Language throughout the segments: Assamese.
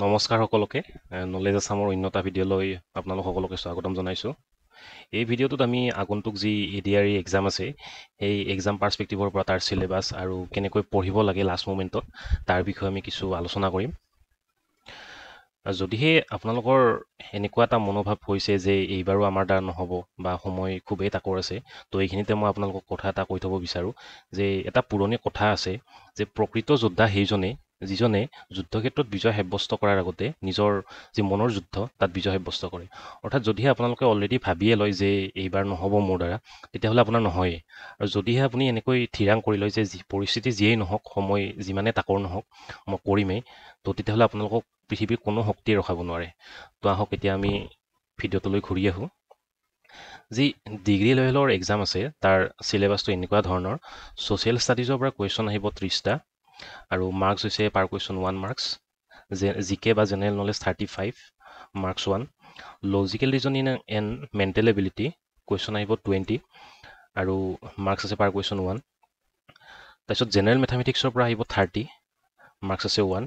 নমস্কাৰ সকলোকে নলেজ আছামৰ অন্য এটা ভিডিঅ'লৈ আপোনালোক সকলোকে স্বাগতম জনাইছোঁ। এই ভিডিঅ'টোত আমি আগন্তুক যি ADRE এক্সাম আছে সেই এক্সাম পাৰ্সপেক্টিভৰ পৰা তাৰ চিলেবাছ আৰু কেনেকৈ পঢ়িব লাগে লাষ্ট মোমেণ্টত তাৰ বিষয়ে আমি কিছু আলোচনা কৰিম। যদিহে আপোনালোকৰ এনেকুৱা এটা মনোভাৱ হৈছে যে এইবাৰো আমাৰ দ্বাৰা নহ'ব বা সময় খুবেই তাকৰ আছে, তো এইখিনিতে মই আপোনালোকক কথা এটা কৈ থ'ব বিচাৰোঁ যে এটা পুৰণি কথা আছে যে প্ৰকৃত যোদ্ধা সেইজনে যিজনে যুদ্ধক্ষেত্ৰত বিজয় সাব্যস্ত কৰাৰ আগতে নিজৰ যি মনৰ যুদ্ধ তাত বিজয় সাব্যস্ত কৰে। অৰ্থাৎ যদিহে আপোনালোকে অলৰেডি ভাবিয়ে লয় যে এইবাৰ নহ'ব মোৰ দ্বাৰা, তেতিয়াহ'লে আপোনাৰ নহয়েই। আৰু যদিহে আপুনি এনেকৈ থিৰাং কৰি লয় যে পৰিস্থিতি যিয়েই নহওক, সময় যিমানে তাকৰ নহওক, মই কৰিমেই, তো তেতিয়াহ'লে আপোনালোকক পৃথিৱীৰ কোনো শক্তিয়ে ৰখাব নোৱাৰে। তো আহক এতিয়া আমি ভিডিঅ'টোলৈ ঘূৰি আহোঁ। যি ডিগ্ৰী লেভেলৰ এক্সাম আছে তাৰ চিলেবাছটো এনেকুৱা ধৰণৰ। ছ'চিয়েল ষ্টাডিজৰ পৰা কুৱেশ্যন আহিব 30টা আৰু মাৰ্কছ হৈছে পাৰ কুৱেশ্যন 1 মাৰ্কছ। জিকে বা general knowledge 35 marks 1। Logical reasoning and mental ability question আহিব 20 আৰু মাৰ্কছ আছে পাৰ কুৱেশ্যন 1। তাৰপিছত জেনেৰেল মেথামেটিক্সৰ পৰা আহিব 30 মাৰ্কছ আছে 1।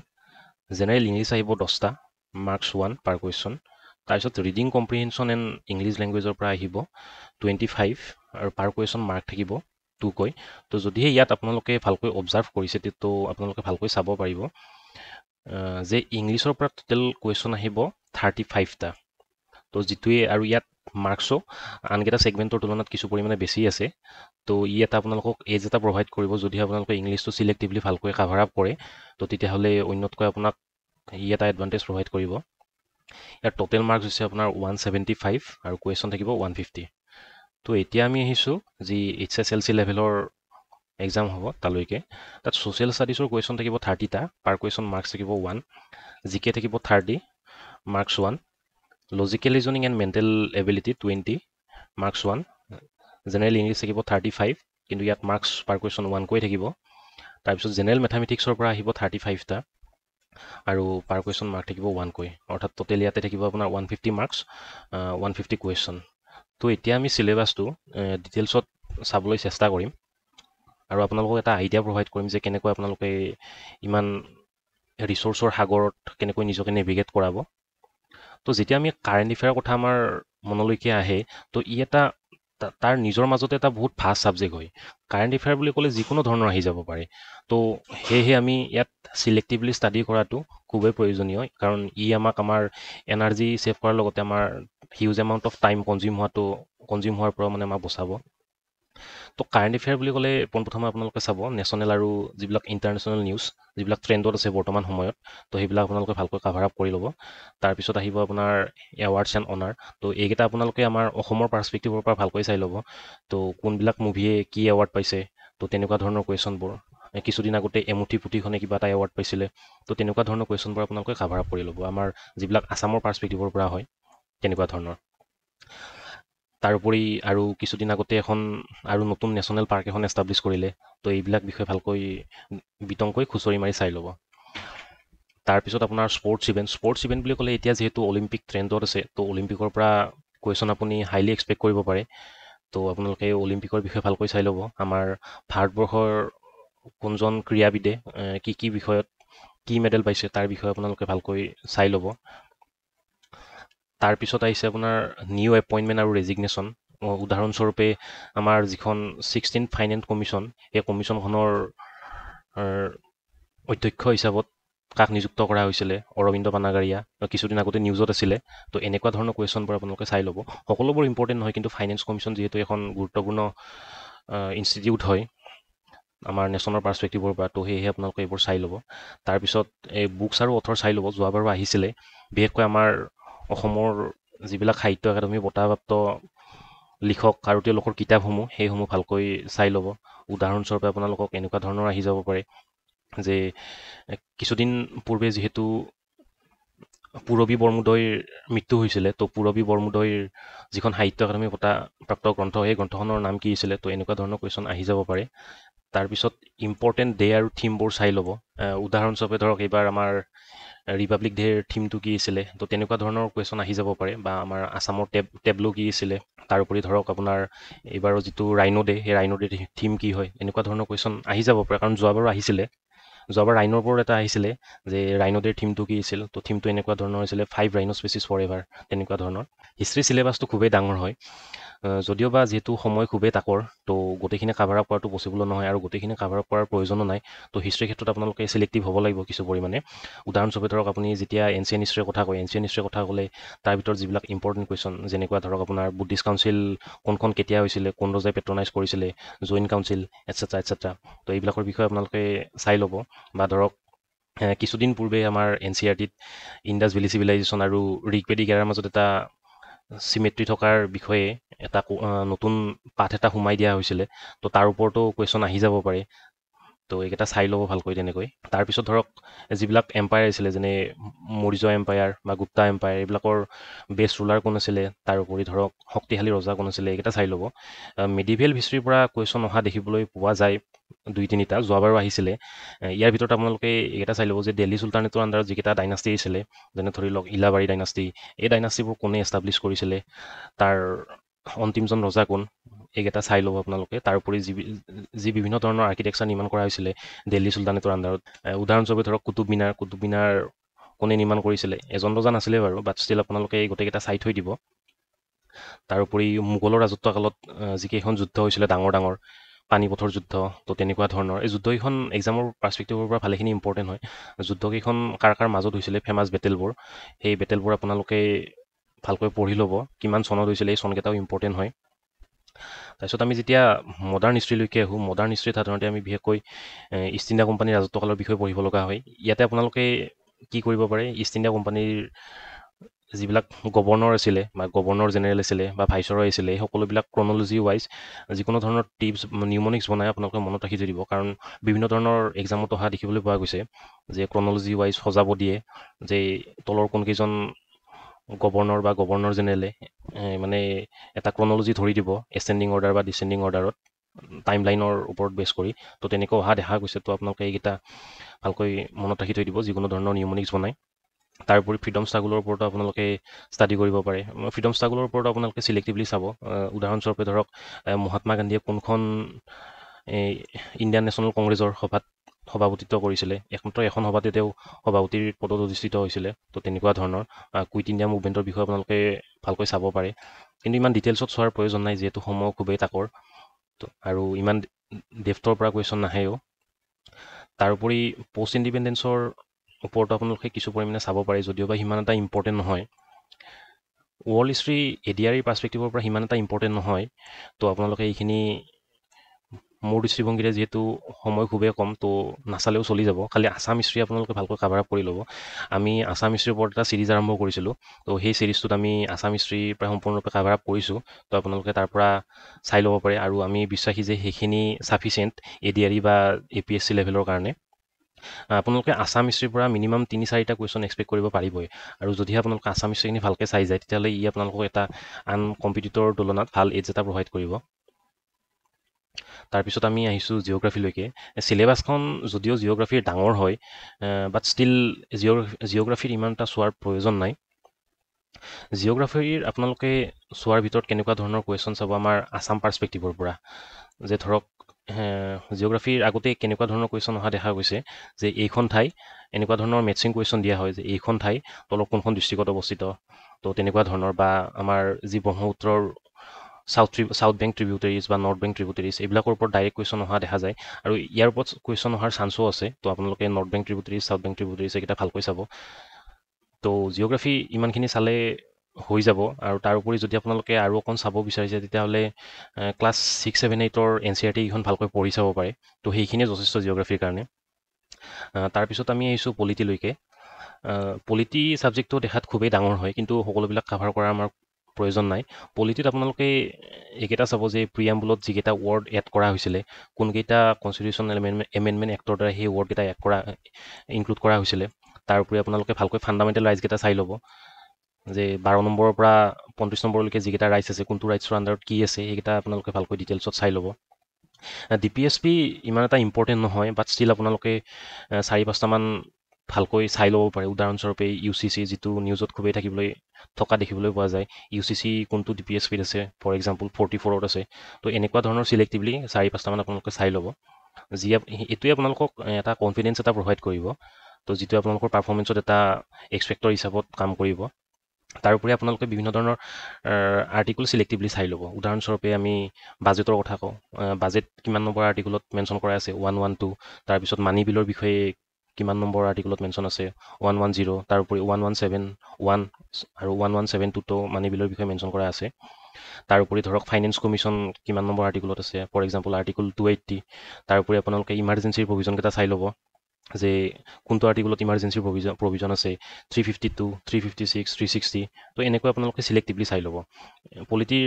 জেনেৰেল ইংলিছ আহিব 10টা মাৰ্কছ 1 পাৰ কুৱেশ্যন। তাৰপিছত ৰিডিং কম্প্ৰিহেনশ্যন এণ্ড ইংলিছ লেংগুৱেজৰ পৰা আহিব 25 আৰু পাৰ কুৱেশ্যন মাৰ্ক থাকিব 2কৈ। তো যদিহে ইয়াত আপোনালোকে ভালকৈ অবজাৰ্ভ কৰিছে তো আপোনালোকে ভালকৈ চাব পাৰিব যে ইংলিছৰ পৰা টোটেল কুৱেশ্যন আহিব 35টা। তো যিটোৱে আৰু ইয়াত মাৰ্কছো আনকেইটা ছেগমেণ্টৰ তুলনাত কিছু পৰিমাণে বেছি আছে। তো ই এটা আপোনালোকক এজ এটা প্ৰভাইড কৰিব যদিহে আপোনালোকে ইংলিছটো চিলেক্টিভলি ভালকৈ কাভাৰ আপ কৰে, তো তেতিয়াহ'লে অন্যতকৈ আপোনাক ই এটা এডভান্টেজ প্ৰভাইড কৰিব। ইয়াৰ টোটেল মাৰ্কছ হৈছে আপোনাৰ 175 আৰু কুৱেশ্যন থাকিব 150। তো এতিয়া আমি আহিছোঁ যি HSLC লেভেলৰ এক্সাম হ'ব তালৈকে। তাত ছ'চিয়েল ষ্টাডিজৰ কুৱেশ্যন থাকিব 30টা, পাৰ কুৱেশ্যন মাৰ্কছ থাকিব 1। জিকে থাকিব 30 marks 1। Logical reasoning and mental ability 20 marks 1। General English থাকিব 35, কিন্তু ইয়াত মাৰ্কছ পাৰ কুৱেশ্যন 1কৈ থাকিব। তাৰপিছত জেনেৰেল মেথামেটিক্সৰ পৰা আহিব 35টা আৰু পাৰ কুৱেশ্যন মাৰ্ক থাকিব 1কৈ। অৰ্থাৎ টোটেল ইয়াতে থাকিব আপোনাৰ 150 মাৰ্কছ, 150 কুৱেশ্যন। তো এতিয়া আমি চিলেবাছটো ডিটেইলছত চাবলৈ চেষ্টা কৰিম আৰু আপোনালোকক এটা আইডিয়া প্ৰভাইড কৰিম যে কেনেকৈ আপোনালোকে ইমান ৰিচোৰ্চৰ সাগৰত কেনেকৈ নিজকে নেভিগেট কৰাব। তো যেতিয়া আমি কাৰেণ্ট এফেয়াৰৰ কথা আমাৰ মনলৈকে আহে, তো ই এটা তাৰ নিজৰ মাজতে এটা বহুত ভাষ্ট ছাবজেক্ট হয়। কাৰেণ্ট এফেয়াৰ বুলি ক'লে যিকোনো ধৰণৰ আহি যাব পাৰে। তো সেয়েহে আমি ইয়াত চিলেক্টিভলি ষ্টাডি কৰাটো খুবেই প্ৰয়োজনীয়, কাৰণ ই আমাক আমাৰ এনাৰ্জি ছেভ কৰাৰ লগতে আমাৰ huge amount of time consume হোৱাৰ পৰা মানে আমাক বচাব। তো কাৰেণ্ট এফেয়াৰ বুলি ক'লে পোনপ্ৰথমে আপোনালোকে চাব নেশ্যনেল আৰু যিবিলাক ইণ্টাৰনেশ্যনেল নিউজ, যিবিলাক ট্ৰেণ্ডত আছে বৰ্তমান সময়ত, তো সেইবিলাক আপোনালোকে ভালকৈ কাভাৰ আপ কৰি ল'ব। তাৰপিছত আহিব আপোনাৰ এৱাৰ্ডছ এণ্ড অনাৰ। তো এইকেইটা আপোনালোকে আমাৰ অসমৰ পাৰ্সপেক্টিভৰ পৰা ভালকৈ চাই ল'ব। তো কোনবিলাক মুভিয়ে কি এৱাৰ্ড পাইছে, তো তেনেকুৱা ধৰণৰ কুৱেশ্যনবোৰ। কিছুদিন আগতে এমুঠি পুথিখনে কিবা এটা এৱাৰ্ড পাইছিলে, তো তেনেকুৱা ধৰণৰ কুৱেশ্যনবোৰ আপোনালোকে কাভাৰ আপ কৰি ল'ব, আমাৰ যিবিলাক আছামৰ পাৰ্সপেক্টিভৰ পৰা হয় তেনেকুৱা ধৰণৰ। তাৰোপৰি আৰু কিছুদিন আগতে এখন আৰু নতুন নেশ্যনেল পাৰ্ক এখন এষ্টাব্লিছ কৰিলে, তো এইবিলাক বিষয়ে ভালকৈ বিতংকৈ খুচৰি মাৰি চাই ল'ব। তাৰপিছত আপোনাৰ স্পৰ্টছ ইভেণ্ট বুলি ক'লে এতিয়া যিহেতু অলিম্পিক ট্ৰেণ্ডত আছে, তো অলিম্পিকৰ পৰা কুৱেশ্যন আপুনি হাইলি এক্সপেক্ট কৰিব পাৰে। তো আপোনালোকে অলিম্পিকৰ বিষয়ে ভালকৈ চাই ল'ব, আমাৰ ভাৰতবৰ্ষৰ কোনজন ক্ৰীড়াবিদে কি বিষয়ত কি মেডেল পাইছে তাৰ বিষয়ে আপোনালোকে ভালকৈ চাই ল'ব। তাৰপিছত আহিছে আপোনাৰ নিউ এপইণ্টমেণ্ট আৰু ৰেজিগনেশ্যন। উদাহৰণস্বৰূপে আমাৰ যিখন 16th ফাইনেন্স কমিশ্যন, সেই কমিশ্যনখনৰ অধ্যক্ষ হিচাপত কাক নিযুক্ত কৰা হৈছিলে, অৰবিন্দ পানাগাৰীয়া, কিছুদিন আগতে নিউজত আছিলে। তো এনেকুৱা ধৰণৰ কুৱেশ্যনবোৰ আপোনালোকে চাই ল'ব। সকলোবোৰ ইম্পৰ্টেণ্ট নহয়, কিন্তু ফাইনেন্স কমিশ্যন যিহেতু এখন গুৰুত্বপূৰ্ণ ইনষ্টিটিউট হয় আমাৰ নেশ্যনৰ পাৰ্সপেক্টিভৰ পৰা, তো সেয়েহে আপোনালোকে এইবোৰ চাই ল'ব। তাৰপিছত এই বুকছ আৰু অথৰ চাই ল'ব, যোৱাবাৰো আহিছিলে। বিশেষকৈ আমাৰ অসমৰ যিবিলাক সাহিত্য একাডেমী বঁটাপ্ৰাপ্ত লিখক আৰু তেওঁলোকৰ কিতাপসমূহ, সেইসমূহ ভালকৈ চাই ল'ব। উদাহৰণস্বৰূপে আপোনালোকক এনেকুৱা ধৰণৰ আহি যাব পাৰে যে কিছুদিন পূৰ্বে যিহেতু পূৰবী বৰমুদৈৰ মৃত্যু হৈছিলে, তো পূৰবী বৰমুদৈৰ যিখন সাহিত্য একাডেমী বঁটাপ্ৰাপ্ত গ্ৰন্থ, সেই গ্ৰন্থখনৰ নাম কি আছিলে, তো এনেকুৱা ধৰণৰ কুৱেশ্যন আহি যাব পাৰে। তাৰপিছত ইম্পৰ্টেণ্ট ডে আৰু থিমবোৰ চাই ল'ব। উদাহৰণস্বৰূপে ধৰক এইবাৰ আমাৰ ৰিপাব্লিক ডেৰ থিমটো কি আছিলে, তো তেনেকুৱা ধৰণৰ কুৱেশ্যন আহি যাব পাৰে, বা আমাৰ আছামৰ টেবলো কি আছিলে। তাৰোপৰি ধৰক আপোনাৰ এইবাৰৰ যিটো ৰাইনো ডে, সেই ৰাইনো ডে থিম কি হয়, এনেকুৱা ধৰণৰ কুৱেশ্যন আহি যাব পাৰে, কাৰণ যোৱাবাৰো আহিছিলে। যোৱাবাৰ ৰাইনৰ ওপৰত এটা আহিছিলে যে ৰাইন'ডেৰ থিমটো কি আছিল, তো থিমটো এনেকুৱা ধৰণৰ হৈছিলে 5 ৰাইনো স্পেচিছ ফৰ এভাৰ, তেনেকুৱা ধৰণৰ। হিষ্ট্ৰী চিলেবাছটো খুবেই ডাঙৰ হয়, যদিও বা যিহেতু সময় খুবেই তাকৰ, তো গোটেইখিনি কাভাৰ আপ কৰাটো পচিবল নহয় আৰু গোটেইখিনি কাভাৰ আপ কৰাৰ প্ৰয়োজনো নাই। তো হিষ্ট্ৰীৰ ক্ষেত্ৰত আপোনালোকে চিলেক্টিভ হ'ব লাগিব কিছু পৰিমাণে। উদাহৰণস্বৰূপে ধৰক আপুনি যেতিয়া এনচিয়েণ্ট হিষ্ট্ৰীৰ কথা কয়, এনচিয়েণ্ট হিষ্ট্ৰীৰ কথা ক'লে তাৰ ভিতৰত যিবিলাক ইম্পৰ্টেণ্ট কুৱেশ্যন, যেনেকুৱা ধৰক আপোনাৰ বুদ্ধিষ্ট কাউঞ্চিল কোনখন কেতিয়া হৈছিলে, কোন ৰজাই পেট্ৰনাইজ কৰিছিলে, জৈন কাউঞ্চিল, এটচেট্ৰা এটচেট্ৰা। তো এইবিলাকৰ বিষয়ে আপোনালোকে চাই ল'ব। বা ধৰক কিছুদিন পূৰ্বে আমাৰ NCERT-ত ইণ্ডাছ ভেলী চিভিলাইজেশ্যন আৰু ঋগবেদিক এৰাৰ মাজত এটা চিমেট্ৰি থকাৰ বিষয়ে এটা নতুন পাঠ এটা সোমাই দিয়া হৈছিলে। তো তাৰ ওপৰতো কুৱেশ্যন আহি যাব পাৰে, তো এইকেইটা চাই ল'ব ভালকৈ তেনেকৈ। তাৰপিছত ধৰক যিবিলাক এম্পায়াৰ আছিলে, যেনে মৌৰ্য এম্পায়াৰ বা গুপ্তা এম্পায়াৰ, এইবিলাকৰ বেষ্ট ৰুলাৰ কোন আছিলে, তাৰোপৰি ধৰক শক্তিশালী ৰজা কোন আছিলে, এইকেইটা চাই ল'ব। মেডিভেল হিষ্ট্ৰীৰ পৰা কুৱেশ্যন অহা দেখিবলৈ পোৱা যায় 2-3টা, যোৱাবাৰো আহিছিলে। ইয়াৰ ভিতৰত আপোনালোকে এইকেইটা চাই ল'ব যে দিল্লী চুলতানেটৰ আণ্ডাৰত যিকেইটা ডাইনাষ্টি আছিলে, যেনে ধৰি লওক ইলাবাৰী ডাইনাষ্টি, এই ডাইনাষ্টিবোৰ কোনে এষ্টাব্লিছ কৰিছিলে, তাৰ অন্তিমজন ৰজা কোন, এইকেইটা চাই ল'ব আপোনালোকে। তাৰোপৰি যি বিভিন্ন ধৰণৰ আৰ্কিটেক্সাৰ নিৰ্মাণ কৰা হৈছিলে দিল্লী চুলতানেটৰ আণ্ডাৰত, উদাহৰণস্বৰূপে ধৰক কুতুব মিনাৰ কোনে নিৰ্মাণ কৰিছিলে, এজন ৰজা নাছিলে বাৰু, বাট ষ্টিল আপোনালোকে এই গোটেইকেইটা চাই থৈ দিব। তাৰোপৰি মোগলৰ ৰাজত্ব কালত যিকেইখন যুদ্ধ হৈছিলে ডাঙৰ ডাঙৰ, পানীপথৰ যুদ্ধ, তো তেনেকুৱা ধৰণৰ। এই যুদ্ধকেইখন এক্সামৰ পাৰ্চপেক্টিভৰ পৰা ভালেখিনি ইম্পৰ্টেণ্ট হয়। যুদ্ধকেইখন কাৰ কাৰ মাজত হৈছিলে, ফেমাছ বেটেলবোৰ, সেই বেটেলবোৰ আপোনালোকে ভালকৈ পঢ়ি ল'ব। কিমান চনত হৈছিলে, এই চনকেইটাও ইম্পৰ্টেণ্ট হয়। তাৰপিছত আমি যেতিয়া মডাৰ্ণ হিষ্ট্ৰীলৈকে আহোঁ, মডাৰ্ণ হিষ্ট্ৰীত সাধাৰণতে আমি বিশেষকৈ ইষ্ট ইণ্ডিয়া কোম্পানীৰ ৰাজত্বকালৰ বিষয়ে পঢ়িব লগা হয়। ইয়াতে আপোনালোকে কি কৰিব পাৰে, ইষ্ট ইণ্ডিয়া কোম্পানীৰ যিবিলাক গভৰ্ণৰ আছিলে বা গভৰ্ণৰ জেনেৰেল আছিলে বা ভাইচৰয় আছিলে, এই সকলোবিলাক ক্ৰনলজি ৱাইজ যিকোনো ধৰণৰ টিপছ নিউমনিক্স বনাই আপোনালোকে মনত ৰাখি থৈ দিব। কাৰণ বিভিন্ন ধৰণৰ এক্সামত অহা দেখিবলৈ পোৱা গৈছে যে ক্ৰনলজি ৱাইজ সজাব দিয়ে, যে তলৰ কোনকেইজন গভৰ্ণৰ বা গভৰ্ণৰ জেনেৰেলে মানে এটা ক্ৰনলজি ধৰি দিব, এচেণ্ডিং অৰ্ডাৰ বা ডিচেণ্ডিং অৰ্ডাৰত, টাইম লাইনৰ ওপৰত বেছ কৰি। তো তেনেকৈ অহা দেখা গৈছে। তো আপোনালোকে এইকেইটা ভালকৈ মনত ৰাখি থৈ দিব যিকোনো ধৰণৰ নিউমনিক্স বনাই। তাৰোপৰি ফ্ৰীডম ষ্ট্ৰাগলৰ ওপৰতো আপোনালোকে ষ্টাডি কৰিব পাৰে। ফ্ৰীডম ষ্ট্ৰাগলৰ ওপৰতো আপোনালোকে চিলেক্টিভলি চাব। উদাহৰণস্বৰূপে ধৰক মহাত্মা গান্ধীয়ে কোনখন ইণ্ডিয়ান নেশ্যনেল কংগ্ৰেছৰ সভাত সভাপতিত্ব কৰিছিলে, একমাত্ৰ এখন সভাতে তেওঁ সভাপতিৰ পদত অধিষ্ঠিত হৈছিলে। তো তেনেকুৱা ধৰণৰ কুইট ইণ্ডিয়া মুভমেণ্টৰ বিষয়ে আপোনালোকে ভালকৈ চাব পাৰে। কিন্তু ইমান ডিটেইলছত চোৱাৰ প্ৰয়োজন নাই, যিহেতু সময় খুবেই তাকৰ, আৰু ইমান ডেফ্থৰ পৰা কুৱেশ্যন নাহেও। তাৰোপৰি পষ্ট ইণ্ডিপেণ্ডেঞ্চৰ ওপৰতো আপোনালোকে কিছু পৰিমাণে চাব পাৰে, যদিও বা সিমান এটা ইম্পৰ্টেণ্ট নহয়। ৱৰ্ল্ড হিষ্ট্ৰী ADR পাৰ্চপেক্টিভৰ পৰা সিমান এটা ইম্পৰ্টেণ্ট নহয়। তো আপোনালোকে এইখিনি মোৰ দৃষ্টিভংগীৰে, যিহেতু সময় খুবেই কম, তো নাচালেও চলি যাব। খালি আছাম হিষ্ট্ৰী আপোনালোকে ভালকৈ কাভাৰ আপ কৰি ল'ব। আমি আছাম হিষ্ট্ৰীৰ ওপৰত এটা চিৰিজ আৰম্ভ কৰিছিলোঁ, তো সেই চিৰিজটোত আমি আছাম হিষ্ট্ৰীৰ পৰা সম্পূৰ্ণৰূপে কাভাৰ আপ কৰিছোঁ। তো আপোনালোকে তাৰ পৰা চাই ল'ব পাৰে, আৰু আমি বিশ্বাসী যে সেইখিনি চাফিচিয়েণ্ট ADR বা APSC লেভেলৰ কাৰণে। আপোনালোকে আছাম হিষ্ট্ৰীৰ পৰা মিনিমাম 3-4টা কুৱেশ্যন এক্সপেক্ট কৰিব পাৰিবই। আৰু যদিহে আপোনালোকে আছাম হিষ্ট্ৰীখিনি ভালকৈ চাই যায়, তেতিয়াহ'লে ই আপোনালোকক এটা আন কম্পিটিটৰৰ তুলনাত ভাল এজ এটা প্ৰভাইড কৰিব। তাৰপিছত আমি আহিছোঁ জিঅ'গ্ৰাফীলৈকে। চিলেবাছখন যদিও জিঅ'গ্ৰাফীৰ ডাঙৰ হয়, বাট ষ্টিল জিঅ'গ্ৰাফীৰ ইমান এটা চোৱাৰ প্ৰয়োজন নাই। জিঅ'গ্ৰাফীৰ আপোনালোকে চোৱাৰ ভিতৰত কেনেকুৱা ধৰণৰ কুৱেশ্যন চাব, আমাৰ আছাম পাৰ্চপেক্টিভৰ পৰা, যে ধৰক জিঅ'গ্ৰাফীৰ আগতে কেনেকুৱা ধৰণৰ কুৱেশ্যন অহা দেখা গৈছে, যে এইখন ঠাই এনেকুৱা ধৰণৰ মেটচিং কুৱেশ্যন দিয়া হয়, যে এইখন ঠাই তলৰ কোনখন ডিষ্ট্ৰিক্টত অৱস্থিত। তো তেনেকুৱা ধৰণৰ, বা আমাৰ যি ব্ৰহ্মপুত্ৰৰ চাউথ বেংক ট্ৰিবিউটাৰিজ বা নৰ্থ বেংক ট্ৰিবিউটাৰিজ, এইবিলাকৰ ওপৰত ডাইৰেক্ট কুৱেশ্যন অহা দেখা যায়, আৰু ইয়াৰ ওপৰত কুৱেশ্যন অহাৰ চান্সো আছে। তো আপোনালোকে নৰ্থ বেংক ট্ৰিবিউটাৰিজ, চাউথ বেংক ট্ৰিবিউটাৰিজ এইকেইটা ভালকৈ চাব। তো জিঅ'গ্ৰাফী ইমানখিনি চালে হৈ যাব। আৰু তাৰোপৰি যদি আপোনালোকে আৰু অকণ চাব বিচাৰিছে, তেতিয়াহ'লে ক্লাছ 6, 7, 8ৰ NCERT কেইখন ভালকৈ পঢ়ি চাব পাৰে। তো সেইখিনিয়ে যথেষ্ট জিঅ'গ্ৰাফীৰ কাৰণে। তাৰপিছত আমি আহিছোঁ পলিটিলৈকে। পলিটি ছাবজেক্টটো দেখাত খুবেই ডাঙৰ হয়, কিন্তু সকলোবিলাক কাভাৰ কৰাৰ আমাৰ প্ৰয়োজন নাই। পলিটিত আপোনালোকে এইকেইটা চাব যে প্ৰিএম্বুলত যিকেইটা ৱৰ্ড এড কৰা হৈছিলে, কোনকেইটা কনষ্টিটিউশ্যনেল এমেণ্ডমেণ্ট এক্টৰ দ্বাৰা সেই ৱৰ্ডকেইটা ইনক্লুড কৰা হৈছিলে। তাৰোপৰি আপোনালোকে ভালকৈ ফাণ্ডামেণ্টেল ৰাইটছকেইটা চাই ল'ব, যে 12 নম্বৰৰ পৰা 35 নম্বৰলৈকে যিকেইটা ৰাইটছ আছে, কোনটো ৰাইটছৰ আণ্ডাৰত কি আছে, সেইকেইটা আপোনালোকে ভালকৈ ডিটেইলছত চাই ল'ব। DPSP ইমান এটা ইম্পৰ্টেণ্ট নহয়, বাট ষ্টিল আপোনালোকে 4-5টামান ভালকৈ চাই ল'ব পাৰে। উদাহৰণস্বৰূপে UCC, যিটো নিউজত খুবেই থকা দেখিবলৈ পোৱা যায়, UCC কোনটো DPSPত আছে, ফৰ এক্সাম্পল 44ত আছে। তো এনেকুৱা ধৰণৰ চিলেক্টিভলি 4-5টামান আপোনালোকে চাই ল'ব। যি এইটোৱে আপোনালোকক এটা কনফিডেঞ্চ এটা প্ৰভাইড কৰিব, তো যিটো আপোনালোকৰ পাৰফৰ্মেঞ্চত এটা এক্সপেক্টৰ হিচাপত কাম কৰিব। তাৰোপৰি আপোনালোকে বিভিন্ন ধৰণৰ আৰ্টিকল চিলেক্টিভলি চাই ল'ব। উদাহৰণস্বৰূপে আমি বাজেটৰ কথা কওঁ, বাজেট কিমান নম্বৰ আৰ্টিকলত মেনশ্যন কৰা আছে 112, তাৰপিছত মানি বিলৰ বিষয়ে কিমান নম্বৰ আৰ্টিকলত মেনশ্যন আছে 110, তাৰোপৰি 1171 আৰু 1172টো মানি বিলৰ বিষয়ে মেনশ্যন কৰা আছে। তাৰোপৰি ধৰক ফাইনেন্স কমিশ্যন কিমান নম্বৰ আৰ্টিকলত আছে, ফৰ এক্সাম্পল আৰ্টিকল 280। তাৰোপৰি আপোনালোকে ইমাৰ্জেঞ্চিৰ প্ৰভিজনকেইটা চাই ল'ব যে কোনটো আৰ্টিকলত ইমাৰ্জেঞ্চিৰ প্ৰভিজন আছে, 352, 356, 360। তো এনেকৈ আপোনালোকে চিলেক্টিভলি চাই ল'ব। পলিটিৰ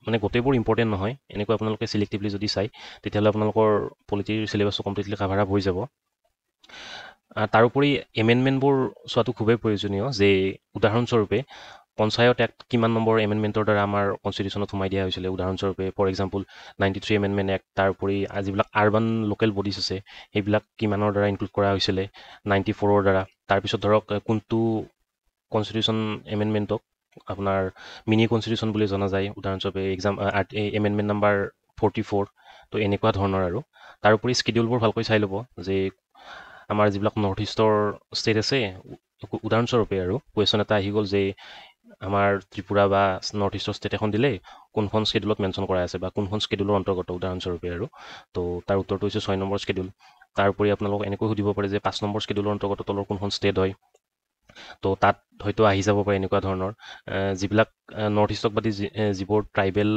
মানে গোটেইবোৰ ইম্পৰ্টেণ্ট নহয়, এনেকৈ আপোনালোকে চিলেক্টিভলি যদি চায় তেতিয়াহ'লে আপোনালোকৰ পলিটিৰ চিলেবাছটো কমপ্লিটলি কাভাৰ আপ হৈ যাব। তাৰোপৰি এমেণ্ডমেণ্টবোৰ চোৱাটো খুবেই প্ৰয়োজনীয়, যে উদাহৰণস্বৰূপে পঞ্চায়ত এক্ট কিমান নম্বৰ এমেণ্ডমেণ্টৰ দ্বাৰা আমাৰ কনষ্টিটিউশ্যনত সোমাই দিয়া হৈছিলে। উদাহৰণস্বৰূপে ফৰ এক্সাম্পল 93 এমেণ্ডমেণ্ট এক্ট, তাৰোপৰি যিবিলাক আৰ্বান লোকেল বডিজ আছে সেইবিলাক কিমানৰ দ্বাৰা ইনক্লুড কৰা হৈছিলে 94ৰ দ্বাৰা। তাৰপিছত ধৰক কোনটো কনষ্টিটিউশ্যন এমেণ্ডমেণ্টক আপোনাৰ মিনি কনষ্টিটিউশ্যন বুলি জনা যায়, উদাহৰণস্বৰূপে এমেণ্ডমেণ্ট নাম্বাৰ 44। তো এনেকুৱা ধৰণৰ আৰু তাৰোপৰি স্কেডিউলবোৰ ভালকৈ চাই ল'ব, যে আমাৰ যিবিলাক নৰ্থ ইষ্টৰ ষ্টেট আছে, উদাহৰণস্বৰূপে আৰু কুৱেশ্যন এটা আহি গ'ল যে আমাৰ ত্ৰিপুৰা বা নৰ্থ ইষ্টৰ ষ্টেট এখন দিলে কোনখন স্কেডিউলত মেনশ্যন কৰা আছে বা কোনখন স্কেডিউলৰ অন্তৰ্গত, উদাহৰণস্বৰূপে আৰু তো তাৰ উত্তৰটো হৈছে 6 নম্বৰ স্কেডিউল। তাৰোপৰি আপোনালোক এনেকৈ সুধিব পাৰে যে 5 নম্বৰ স্কেডিউলৰ অন্তৰ্গত তলৰ কোনখন ষ্টেট হয়, তো তাত হয়তো আহি যাব পাৰে এনেকুৱা ধৰণৰ যিবিলাক নৰ্থ ইষ্টক বাদে যিবোৰ ট্ৰাইবেল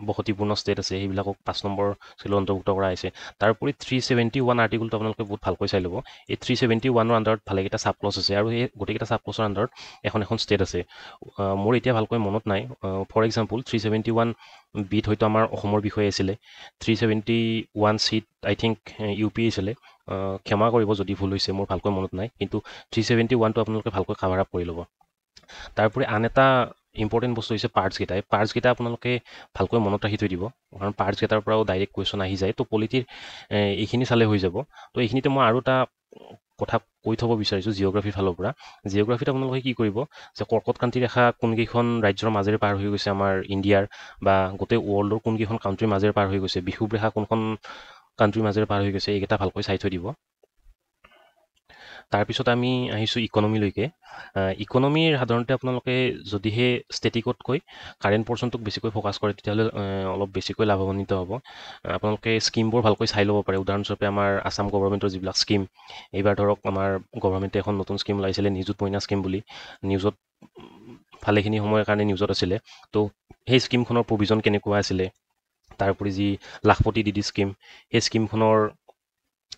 বসতিপূৰ্ণ ষ্টেট আছে সেইবিলাকক 5 নম্বৰ স্কেলত অন্তৰ্ভুক্ত কৰা হৈছে। তাৰোপৰি 371 আৰ্টিকলটো আপোনালোকে বহুত ভালকৈ চাই ল'ব। এই 371ৰ আণ্ডাৰত ভালেকেইটা চাব ক্লজ আছে আৰু সেই গোটেইকেইটা চাব ক্লজৰ আণ্ডাৰত এখন ষ্টেট আছে। মোৰ এতিয়া ভালকৈ মনত নাই, ফৰ এক্সাম্পল 371 বিত হয়তো আমাৰ অসমৰ বিষয়ে আছিলে, 371 চিত আই থিংক ইউ পি আছিলে। ক্ষমা কৰিব যদি ভুল হৈছে, মোৰ ভালকৈ মনত নাই, কিন্তু 371টো আপোনালোকে ভালকৈ কাভাৰ আপ কৰি ল'ব। তাৰোপৰি আন এটা ইম্পৰ্টেণ্ট বস্তু হৈছে পাৰ্টছকেইটা। এই পাৰ্টছকেইটা আপোনালোকে ভালকৈ মনত ৰাখি থৈ দিব, কাৰণ পাৰ্টছকেইটাৰ পৰাও ডাইৰেক্ট কুৱেশ্যন আহি যায়। তো পলিটিৰ এইখিনি চালে হৈ যাব। তো এইখিনিতে মই আৰু এটা কথা কৈ থ'ব বিচাৰিছোঁ জিঅ'গ্ৰাফীৰ ফালৰ পৰা। জিঅ'গ্ৰাফীত আপোনালোকে কি কৰিব, যে কৰ্কট ক্ৰান্তি ৰেখা কোনকেইখন ৰাজ্যৰ মাজেৰে পাৰ হৈ গৈছে আমাৰ ইণ্ডিয়াৰ, বা গোটেই ৱৰ্ল্ডৰ কোনকেইখন কাউণ্ট্ৰিৰ মাজেৰে পাৰ হৈ গৈছে, বিষুৱ ৰেখা কোনখন কাউণ্ট্ৰিৰ মাজেৰে পাৰ হৈ গৈছে, এইকেইটা ভালকৈ চাই থৈ দিব। তাৰপিছত আমি আহিছোঁ ইকনমিলৈকে। ইকনমিৰ সাধাৰণতে আপোনালোকে যদিহে ষ্টেটিকতকৈ কাৰেণ্ট পৰ্চনটোক বেছিকৈ ফ'কাছ কৰে তেতিয়াহ'লে অলপ বেছিকৈ লাভান্বিত হ'ব। আপোনালোকে স্কিমবোৰ ভালকৈ চাই ল'ব পাৰে। উদাহৰণস্বৰূপে আমাৰ আছাম গভৰ্ণমেণ্টৰ যিবিলাক স্কিম, এইবাৰ ধৰক আমাৰ গভৰ্ণমেণ্টে এখন নতুন স্কিম ওলাইছিলে নিযুত মইনা স্কিম বুলি, নিউজত ভালেখিনি সময়ৰ কাৰণে নিউজত আছিলে। তো সেই স্কিমখনৰ প্ৰভিজন কেনেকুৱা আছিলে, তাৰোপৰি যি লাখপতি দিদি স্কিম, সেই স্কিমখনৰ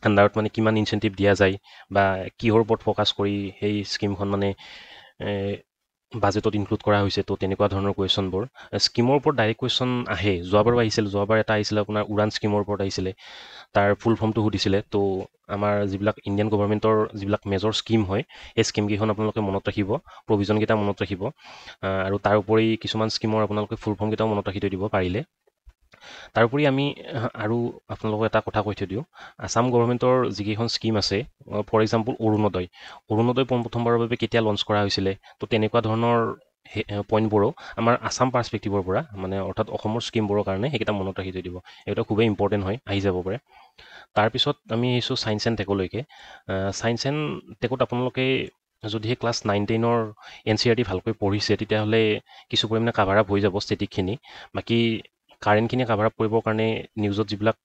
আণ্ডাৰত মানে কিমান ইনচেণ্টিভ দিয়া যায়, বা কিহৰ ওপৰত ফ'কাছ কৰি সেই স্কিমখন মানে বাজেটত ইনক্লুড কৰা হৈছে। তো তেনেকুৱা ধৰণৰ কুৱেশ্যনবোৰ স্কিমৰ ওপৰত ডাইৰেক্ট কুৱেশ্যন আহে। যোৱাবাৰো আহিছিল, যোৱাবাৰ এটা আহিছিলে আপোনাৰ উড়ান স্কিমৰ ওপৰত আহিছিলে, তাৰ ফুল ফৰ্মটো সুধিছিলে। তো আমাৰ যিবিলাক ইণ্ডিয়ান গভৰ্ণমেণ্টৰ যিবিলাক মেজৰ স্কিম হয়, সেই স্কিমকেইখন আপোনালোকে মনত ৰাখিব, প্ৰভিজনকেইটা মনত ৰাখিব, আৰু তাৰোপৰি কিছুমান স্কিমৰ আপোনালোকে ফুল ফৰ্মকেইটাও মনত ৰাখি থৈ দিব পাৰিলে। তাৰোপৰি আমি আৰু আপোনালোকক এটা কথা কৈ থৈ দিওঁ, আছাম গভৰ্ণমেণ্টৰ যিকেইখন স্কিম আছে, ফৰ এক্সাম্পল অৰুণোদয় পোনপ্ৰথমবাৰৰ বাবে কেতিয়া লঞ্চ কৰা হৈছিলে, তো তেনেকুৱা ধৰণৰ পইণ্টবোৰো আমাৰ আছাম পাৰ্চপেক্টিভৰ পৰা, মানে অৰ্থাৎ অসমৰ স্কিমবোৰৰ কাৰণে সেইকেইটা মনত ৰাখি থৈ দিব। এইকেইটা খুবেই ইম্পৰ্টেণ্ট হয়, আহি যাব পাৰে। তাৰপিছত আমি আহিছোঁ ছায়েন্স এণ্ড টেকলৈকে। ছায়েন্স এণ্ড টেকত আপোনালোকে যদিহে ক্লাছ 9-10ৰ NCERT ভালকৈ পঢ়িছে তেতিয়াহ'লে কিছু পৰিমাণে কাভাৰ আপ হৈ যাব ষ্টেটিকখিনি। বাকী কাৰেণ্টখিনি কাভাৰ আপ কৰিবৰ কাৰণে নিউজত যিবিলাক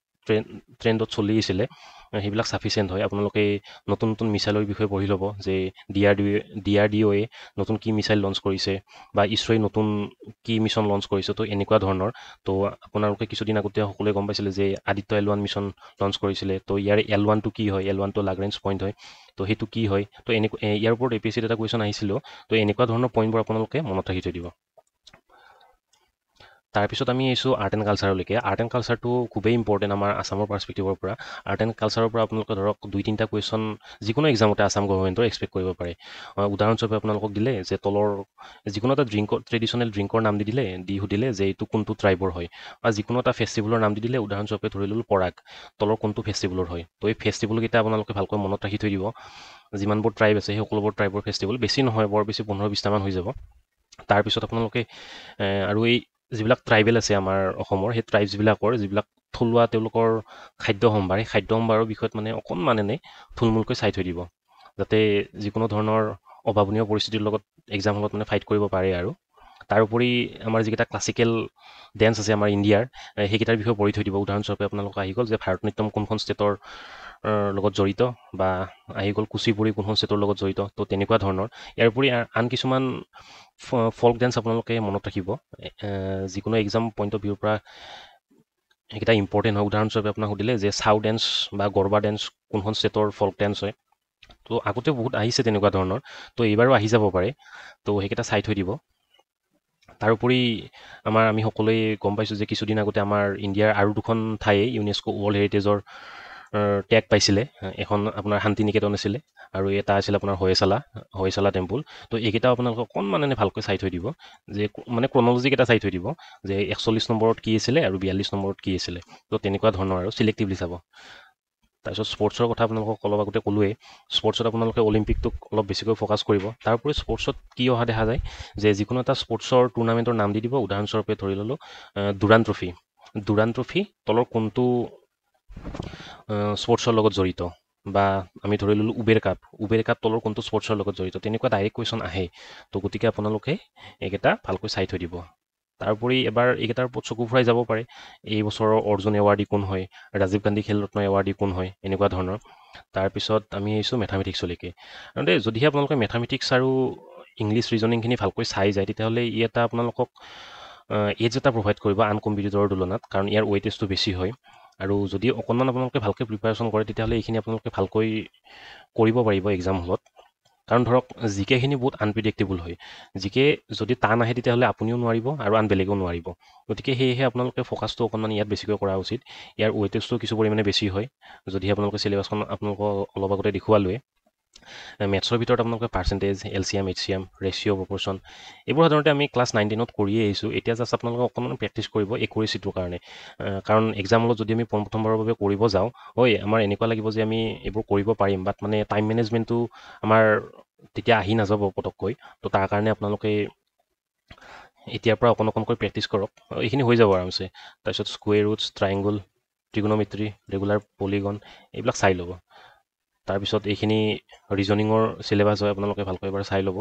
ট্ৰেণ্ডত চলি আছিলে সেইবিলাক ছাফিচিয়েণ্ট হয়। আপোনালোকে নতুন নতুন মিছাইলৰ বিষয়ে পঢ়ি ল'ব, যে DRDOয়ে নতুন কি মিছাইল লঞ্চ কৰিছে, বা ইছৰোৱে নতুন কি মিছন লঞ্চ কৰিছে। তো এনেকুৱা ধৰণৰ। তো আপোনালোকে কিছুদিন আগতে সকলোৱে গম পাইছিলে যে আদিত্য L1 মিছন লঞ্চ কৰিছিলে। তো ইয়াৰ L1টো কি হয়, L1টো লাগৰেঞ্জ পইণ্ট হয়, তো সেইটো কি হয়। তো এনেকুৱা ইয়াৰ ওপৰত APSCত এটা কুৱেশ্যন আহিছিলোঁ। তো এনেকুৱা ধৰণৰ পইণ্টবোৰ আপোনালোকে মনত ৰাখি থৈ দিব। তাৰপিছত আমি আহিছোঁ আৰ্ট এণ্ড কালচাৰলৈকে। আৰ্ট এণ্ড কালচাৰটো খুবেই ইম্পৰ্টেণ্ট আমাৰ আছামৰ পাৰ্চপেক্টিভৰ পৰা। আৰ্ট এণ্ড কালচাৰৰ পৰা আপোনালোকে ধৰক 2-3টা কুৱেশ্যন যিকোনো এক্সামতে আছাম গভৰ্ণমেণ্টৰ এক্সপেক্ট কৰিব পাৰে। উদাহৰণস্বৰূপে আপোনালোকক দিলে যে তলৰ যিকোনো এটা ট্ৰেডিশ্যনেল ড্ৰিংকৰ নাম দি সুধিলে যে এইটো কোনটো ট্ৰাইবৰ হয়, বা যিকোনো এটা ফেষ্টিভেলৰ নাম দি দিলে, উদাহৰণস্বৰূপে ধৰি ল'লোঁ পৰাগ, তলৰ কোনটো ফেষ্টিভেলৰ হয়। তো এই ফেষ্টিভেলকেইটা আপোনালোকে ভালকৈ মনত ৰাখি থৈ দিব। যিমানবোৰ ট্ৰাইব আছে সেই সকলোবোৰ ট্ৰাইবৰ ফেষ্টিভেল, বেছি নহয়, বৰ বেছি 15-20টামান হৈ যাব। তাৰপিছত আপোনালোকে আৰু এই যিবিলাক ট্ৰাইবেল আছে আমাৰ অসমৰ, সেই ট্ৰাইবছবিলাকৰ যিবিলাক থলুৱা তেওঁলোকৰ খাদ্য সম্ভাৰ, সেই খাদ্য সম্ভাৰৰ বিষয়ত মানে অকণমান এনেই থুলমূলকৈ চাই থৈ দিব, যাতে যিকোনো ধৰণৰ অভাৱনীয় পৰিস্থিতিৰ লগত এক্সাম হলত মানে ফাইট কৰিব পাৰে আৰু তাৰোপৰি আমাৰ যিকেইটা ক্লাছিকেল ডেন্স আছে আমাৰ ইণ্ডিয়াৰ, সেইকেইটাৰ বিষয়ে পঢ়ি থৈ দিব। উদাহৰণস্বৰূপে আপোনালোক আহি গ'ল যে ভাৰতনাট্যম কোনখন ষ্টেটৰ লগত জড়িত, বা আহি গ'ল কুচিপুড়ি কোনখন ষ্টেটৰ লগত জড়িত, তো তেনেকুৱা ধৰণৰ। ইয়াৰ উপৰি আন কিছুমান ফল্ক ডেন্স আপোনালোকে মনত ৰাখিব, যিকোনো এক্সাম পইণ্ট অফ ভিউৰ পৰা সেইকেইটা ইম্পৰ্টেণ্ট হয়। উদাহৰণস্বৰূপে আপোনাক সুধিলে যে চাউ ডেন্স বা গৰবা ডেন্স কোনখন ষ্টেটৰ ফল্ক ডেন্স হয়, তো আগতে বহুত আহিছে তেনেকুৱা ধৰণৰ, তো এইবাৰো আহি যাব পাৰে, তো সেইকেইটা চাই থৈ দিব। তাৰোপৰি আমি সকলোৱে গম পাইছোঁ যে কিছুদিন আগতে আমাৰ ইণ্ডিয়াৰ আৰু দুখন ঠাইয়ে ইউনেস্কো ৱৰ্ল্ড হেৰিটেজৰ টেগ পাইছিলে। এখন আপোনাৰ শান্তি নিকেতন আছিলে, আৰু এটা আছিলে আপোনাৰ হয়েচালা টেম্পুল। তো এইকেইটাও আপোনালোকে অকণমান এনে ভালকৈ চাই থৈ দিব, যে মানে ক্ৰনলজিকেইটা চাই থৈ দিব, যে 41 নম্বৰত কি আছিলে আৰু 42 নম্বৰত কি আছিলে। তো তেনেকুৱা ধৰণৰ আৰু চিলেক্টিভলি চাব। তাৰপিছত স্পৰ্টছৰ কথা আপোনালোকক অলপ আগতে ক'লোৱেই। স্পৰ্টছত আপোনালোকে অলিম্পিকটোক অলপ বেছিকৈ ফ'কাছ কৰিব। তাৰোপৰি স্পৰ্টছত কি অহা দেখা যায়, যে যিকোনো এটা স্পৰ্টছৰ টুৰ্ণামেণ্টৰ নাম দি দিব। উদাহৰণস্বৰূপে ধৰি ল'লোঁ ডুৰাণ ট্ৰফি তলৰ কোনটো স্পৰ্টছৰ লগত জড়িত, বা আমি ধৰি ল'লোঁ উবেৰ কাপ তলৰ কোনটো স্পৰ্টছৰ লগত জড়িত, তেনেকুৱা ডাইৰেক্ট কুৱেশ্যন আহে। তো গতিকে আপোনালোকে এইকেইটা ভালকৈ চাই থৈ দিব। তাৰোপৰি এবাৰ এইকেইটাৰ ওপৰত চকু ফুৰাই যাব পাৰে, এই বছৰৰ অৰ্জুন এৱাৰ্ডী কোন হয়, ৰাজীৱ গান্ধী খেল ৰত্ন এৱাৰ্ডী কোন হয়, এনেকুৱা ধৰণৰ। তাৰপিছত আমি আহিছোঁ মেথামেটিক্সলৈকে। যদিহে আপোনালোকে মেথামেটিক্স আৰু ইংলিছ ৰিজনিংখিনি ভালকৈ চাই যায়, তেতিয়াহ'লে ই এটা আপোনালোকক এজ এটা প্ৰভাইড কৰিব আন কম্পিটিটৰৰ তুলনাত, কাৰণ ইয়াৰ ৱেইটেজটো বেছি হয়। আৰু যদি অকণমান আপোনালোকে ভালকৈ প্ৰিপাৰেশ্যন কৰে, তেতিয়াহ'লে এইখিনি আপোনালোকে ভালকৈ কৰিব পাৰিব এক্সাম হলত। কাৰণ ধৰক জিকেখিনি বহুত আনপ্ৰিডিক্টেবল হয়। জিকে যদি টান আহে, তেতিয়াহ'লে আপুনিও নোৱাৰিব আৰু আন বেলেগেও নোৱাৰিব। গতিকে সেয়েহে আপোনালোকে ফ'কাছটো অকণমান ইয়াত বেছিকৈ কৰা উচিত। ইয়াৰ ৱেইটেজটো কিছু পৰিমাণে বেছি হয়, যদিহে আপোনালোকে চিলেবাছখন আপোনালোকক অলপ আগতে দেখুৱালোৱে। মেথছৰ ভিতৰত আপোনালোকে পাৰ্চেণ্টেজ, LCM, HCM, ৰেচিঅ', প্ৰপৰ্চন, এইবোৰ সাধাৰণতে আমি ক্লাছ 9, 10ত কৰিয়ে আহিছোঁ। এতিয়া জাষ্ট আপোনালোকে অকণমান প্ৰেক্টিছ কৰিব একুৰেচিটোৰ কাৰণে। কাৰণ এক্সাম হলত যদি আমি প্ৰথমবাৰৰ বাবে কৰিব যাওঁ, আমাৰ এনেকুৱা লাগিব যে আমি এইবোৰ কৰিব পাৰিম, বাট মানে টাইম মেনেজমেণ্টটো আমাৰ তেতিয়া আহি নাযাব পটককৈ। তো তাৰ কাৰণে আপোনালোকে এতিয়াৰ পৰা অকণকৈ প্ৰেক্টিছ কৰক, এইখিনি হৈ যাব আৰামছে। তাৰপিছত square roots, triangle, trigonometry, regular polygon, এইবিলাক চাই ল'ব। তাৰপিছত এইখিনি ৰিজনিঙৰ চিলেবাছ হয়, আপোনালোকে ভালকৈ এবাৰ চাই ল'ব।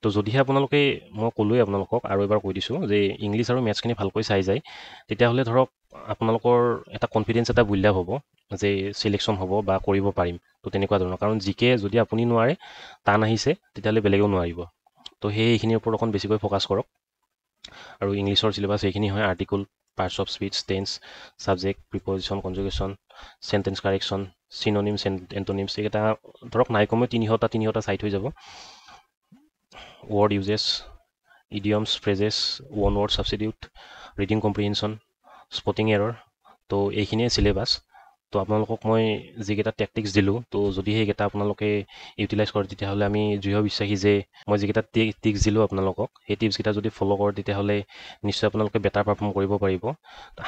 তো যদিহে আপোনালোকে, মই ক'লোৱেই আপোনালোকক আৰু এবাৰ কৈ দিছোঁ, যে ইংলিছ আৰু মেথছখিনি ভালকৈ চাই যায়, তেতিয়াহ'লে ধৰক আপোনালোকৰ এটা কনফিডেঞ্চ এটা বিল্ড আপ হ'ব, যে চিলেকশ্যন হ'ব বা কৰিব পাৰিম। তো তেনেকুৱা ধৰণৰ, কাৰণ জিকে যদি আপুনি নোৱাৰে, টান আহিছে, তেতিয়াহ'লে বেলেগেও নোৱাৰিব। তো এইখিনিৰ ওপৰত অকণ বেছিকৈ ফ'কাছ কৰক। আৰু ইংলিছৰ চিলেবাছ এইখিনি হয়: article, parts of speech, tense, subject, preposition, conjunction, sentence correction, synonyms, antonyms, এইকেইটা ধৰক নাই কমেও তিনিশটা চাই থৈ যাব। Word uses, idioms, phrases, one word substitute, reading comprehension, spotting error. তো এইখিনিয়ে চিলেবাছ। তো আপোনালোকক মই যিকেইটা টেকটিক্স দিলোঁ, তো যদি সেইকেইটা আপোনালোকে ইউটিলাইজ কৰে, তেতিয়াহ'লে আমি দৃঢ় বিশ্বাসী যে মই যিকেইটা টিপছ দিলোঁ আপোনালোকক, সেই টিপছকেইটা যদি ফ'ল' কৰে, তেতিয়াহ'লে নিশ্চয় আপোনালোকে বেটাৰ পাৰফৰ্ম কৰিব পাৰিব।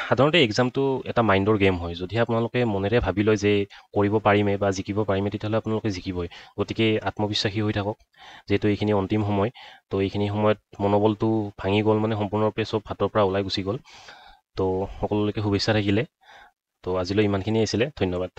সাধাৰণতে এক্সামটো এটা মাইণ্ডৰ গেম হয়। যদিহে আপোনালোকে মনেৰে ভাবি লয় যে কৰিব পাৰিমে বা জিকিব পাৰিমে, তেতিয়াহ'লে আপোনালোকে জিকিবই। গতিকে আত্মবিশ্বাসী হৈ থাকক, যিহেতু এইখিনি অন্তিম সময়। তো এইখিনি সময়ত মনোবলটো ভাঙি গ'ল মানে সম্পূৰ্ণৰূপে চব হাতৰ পৰা ওলাই গুচি গ'ল। তো সকলোলৈকে শুভেচ্ছা থাকিলে। তো আজিলৈ ইমানখিনিয়ে আছিলে। ধন্যবাদ।